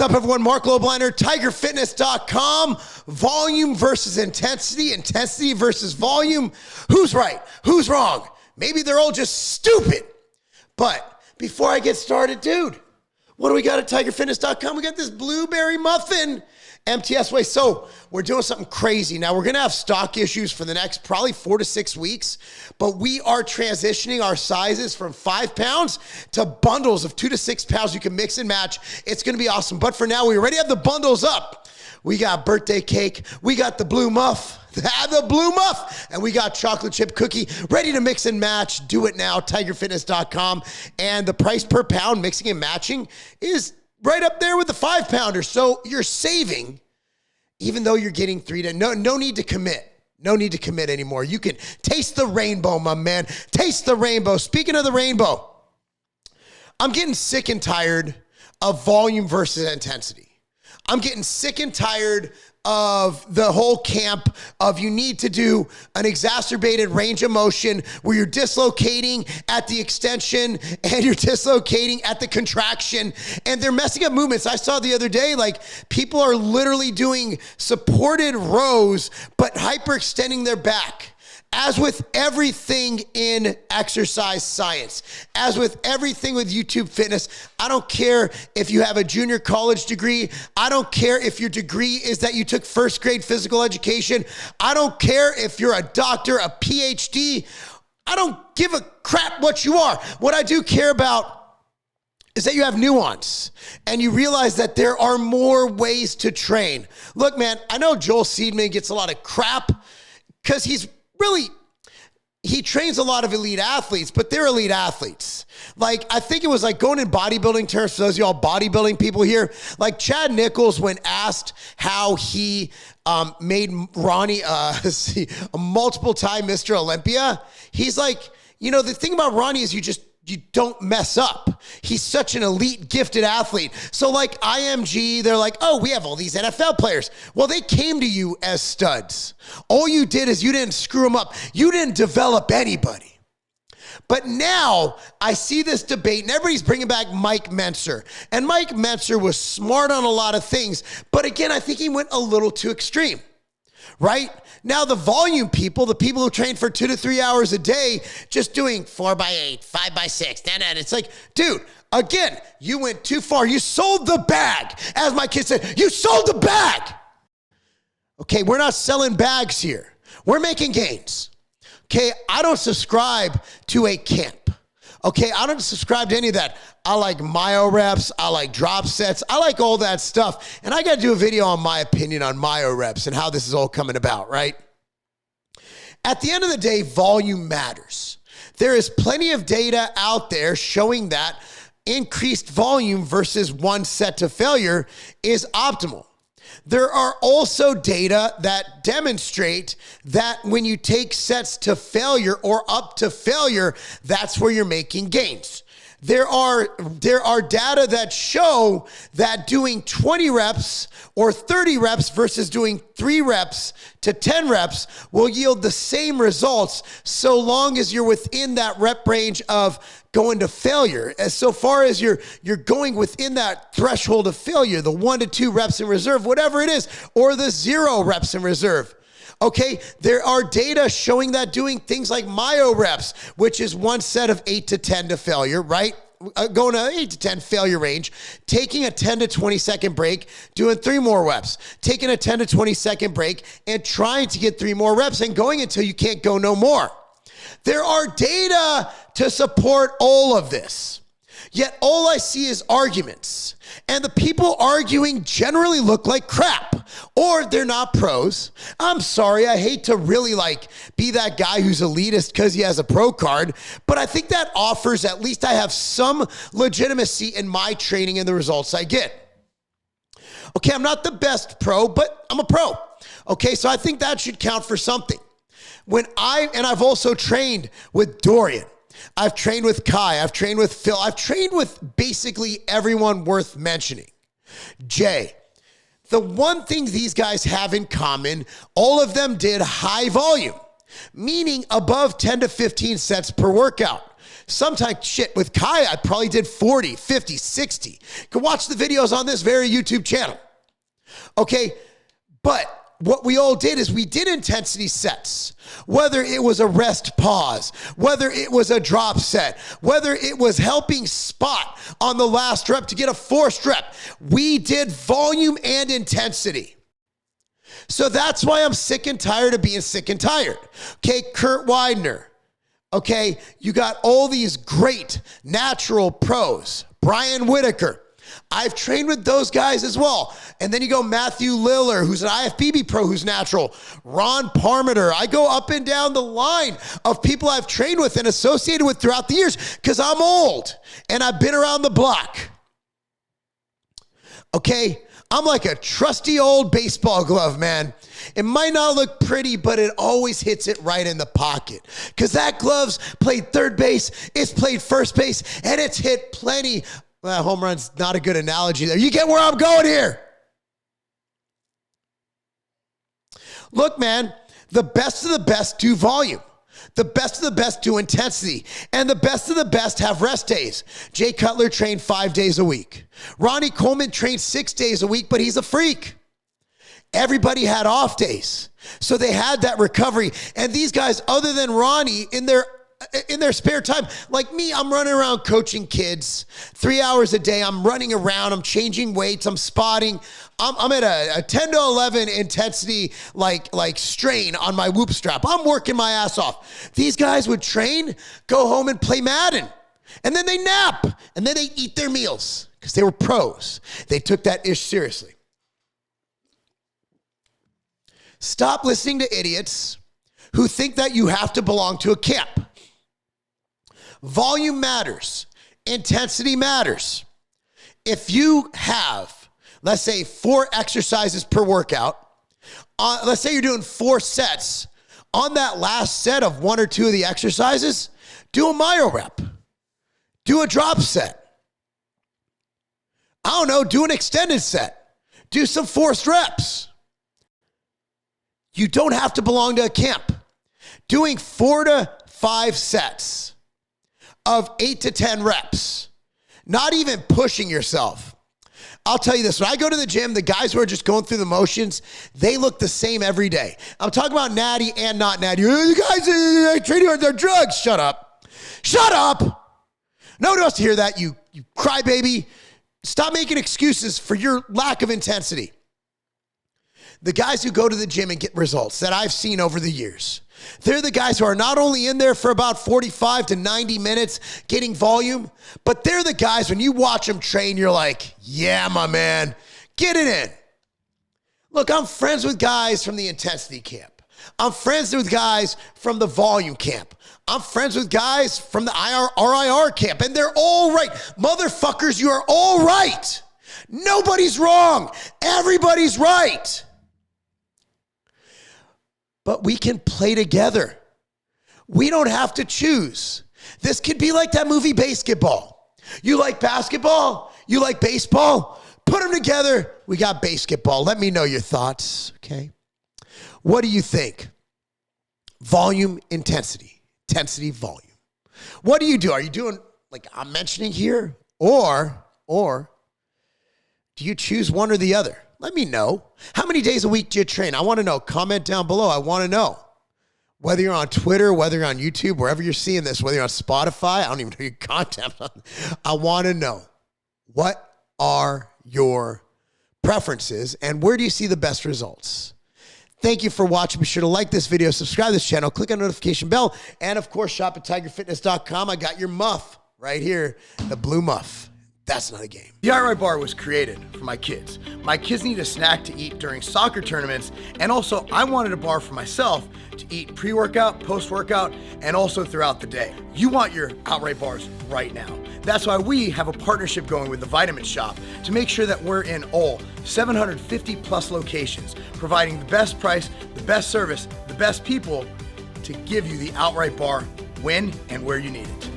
What's up, everyone? Marc Lobliner, tigerfitness.com. Volume versus intensity, intensity versus volume. Who's right? Who's wrong? Maybe they're all just stupid. But before I get started, dude, what do we got at tigerfitness.com? We got this blueberry muffin, MTS way. So we're doing something crazy. Now we're going to have stock issues for the next probably 4 to 6 weeks, but we are transitioning our sizes from 5 pounds to bundles of 2 to 6 pounds. You can mix and match. It's going to be awesome. But for now, we already have the bundles up. We got birthday cake. We got the blue muff. The blue muff, and we got chocolate chip cookie ready to mix and match. Do it now, tigerfitness.com. And the price per pound mixing and matching is right up there with the 5 pounder. So you're saving, even though you're getting 3 to no need to commit. No need to commit anymore. You can taste the rainbow, my man. Taste the rainbow. Speaking of the rainbow, I'm getting sick and tired of volume versus intensity. I'm getting sick and tired of the whole camp of you need to do an exacerbated range of motion where you're dislocating at the extension and you're dislocating at the contraction, and they're messing up movements. I saw the other day, like, people are literally doing supported rows but hyperextending their back. As with everything in exercise science, as with everything with YouTube fitness, I don't care if you have a junior college degree. I don't care if your degree is that you took first grade physical education. I don't care if you're a doctor, a PhD. I don't give a crap what you are. What I do care about is that you have nuance and you realize that there are more ways to train. Look, man, I know Joel Seedman gets a lot of crap because he trains a lot of elite athletes, but they're elite athletes. Like, I think it was like going in bodybuilding terms, for those of y'all bodybuilding people here, like Chad Nichols, when asked how he made Ronnie a multiple-time Mr. Olympia, he's like, you know, the thing about Ronnie is you don't mess up. He's such an elite, gifted athlete. So like IMG, they're like, oh, we have all these NFL players. Well, they came to you as studs. All you did is you didn't screw them up. You didn't develop anybody. But now I see this debate and everybody's bringing back Mike Mentzer. And Mike Mentzer was smart on a lot of things. But again, I think he went a little too extreme. Right? Now, the volume people, the people who train for 2 to 3 hours a day, just doing 4x8, 5x6, it's like, dude, again, you went too far. You sold the bag. As my kid said, you sold the bag. Okay, we're not selling bags here. We're making gains. Okay, I don't subscribe to a camp. Okay, I don't subscribe to any of that. I like myo reps. I like drop sets. I like all that stuff. And I got to do a video on my opinion on myo reps and how this is all coming about, right? At the end of the day, volume matters. There is plenty of data out there showing that increased volume versus one set to failure is optimal. There are also data that demonstrate that when you take sets to failure or up to failure, that's where you're making gains. There are data that show that doing 20 reps or 30 reps versus doing 3 reps to 10 reps will yield the same results so long as you're within that rep range of going to failure. As so far as you're going within that threshold of failure, the 1 to 2 reps in reserve, whatever it is, or the 0 reps in reserve. Okay, there are data showing that doing things like myo reps, which is 1 set of 8 to 10 to failure, right? Going to 8 to 10 failure range, taking a 10 to 20 second break, doing 3 more reps, taking a 10 to 20 second break and trying to get 3 more reps and going until you can't go no more. There are data to support all of this. Yet all I see is arguments. And the people arguing generally look like crap. Or they're not pros. I'm sorry, I hate to really be that guy who's elitist because he has a pro card. But I think that offers, at least I have some legitimacy in my training and the results I get. Okay, I'm not the best pro, but I'm a pro. Okay, so I think that should count for something. I've also trained with Dorian. I've trained with Kai. I've trained with Phil. I've trained with basically everyone worth mentioning. Jay. The one thing these guys have in common, all of them did high volume, meaning above 10 to 15 sets per workout. Sometimes, shit, with Kai, I probably did 40, 50, 60. You can watch the videos on this very YouTube channel. Okay, but what we all did is we did intensity sets, whether it was a rest pause, whether it was a drop set, whether it was helping spot on the last rep to get a forced rep. We did volume and intensity. So that's why I'm sick and tired of being sick and tired. Okay, Kurt Widener. Okay, you got all these great natural pros. Brian Whitaker. I've trained with those guys as well. And then you go Matthew Liller, who's an IFBB pro who's natural. Ron Parmenter. I go up and down the line of people I've trained with and associated with throughout the years because I'm old and I've been around the block. Okay, I'm like a trusty old baseball glove, man. It might not look pretty, but it always hits it right in the pocket. Because that glove's played third base, it's played first base, and it's hit plenty. Well, home run's not a good analogy there. You get where I'm going here. Look, man, the best of the best do volume. The best of the best do intensity. And the best of the best have rest days. Jay Cutler trained 5 days a week. Ronnie Coleman trained 6 days a week, but he's a freak. Everybody had off days. So they had that recovery. And these guys, other than Ronnie, in their spare time, like me, I'm running around coaching kids 3 hours a day. I'm running around. I'm changing weights. I'm spotting. I'm at a 10 to 11 intensity, like strain on my whoop strap. I'm working my ass off. These guys would train, go home and play Madden. And then they nap. And then they eat their meals because they were pros. They took that ish seriously. Stop listening to idiots who think that you have to belong to a camp. Volume matters. Intensity matters. If you have, let's say, 4 exercises per workout, let's say you're doing 4 sets, on that last set of 1 or 2 of the exercises, do a myo rep. Do a drop set. I don't know, do an extended set. Do some forced reps. You don't have to belong to a camp. Doing 4 to 5 sets of 8 to 10 reps, not even pushing yourself. I'll tell you this, when I go to the gym, the guys who are just going through the motions, they look the same every day. I'm talking about natty and not natty. You guys are training on their drugs. Shut up. Shut up. Nobody wants to hear that, you crybaby. Stop making excuses for your lack of intensity. The guys who go to the gym and get results that I've seen over the years, they're the guys who are not only in there for about 45 to 90 minutes getting volume, but they're the guys when you watch them train, you're like, yeah, my man, get it in. Look, I'm friends with guys from the intensity camp. I'm friends with guys from the volume camp. I'm friends with guys from the RIR camp, and they're all right. Motherfuckers, you are all right. Nobody's wrong. Everybody's right. But we can play together. We don't have to choose. This could be like that movie Basketball. You like basketball? You like baseball? Put them together. We got basketball. Let me know your thoughts, okay? What do you think? Volume, intensity. Intensity, volume. What do you do? Are you doing like I'm mentioning here? Or do you choose one or the other? Let me know. How many days a week do you train? I want to know. Comment down below. I want to know. Whether you're on Twitter, whether you're on YouTube, wherever you're seeing this, whether you're on Spotify, I don't even know your content. I want to know. What are your preferences and where do you see the best results? Thank you for watching. Be sure to like this video, subscribe to this channel, click on the notification bell, and of course, shop at tigerfitness.com. I got your muff right here, the blue muff. That's not a game. The outright bar was created for my kids. My kids need a snack to eat during soccer tournaments, and also I wanted a bar for myself to eat pre-workout, post-workout, and also throughout the day. You want your outright bars right now. That's why we have a partnership going with the Vitamin Shop to make sure that we're in all 750 plus locations, providing the best price, the best service, the best people to give you the outright bar when and where you need it.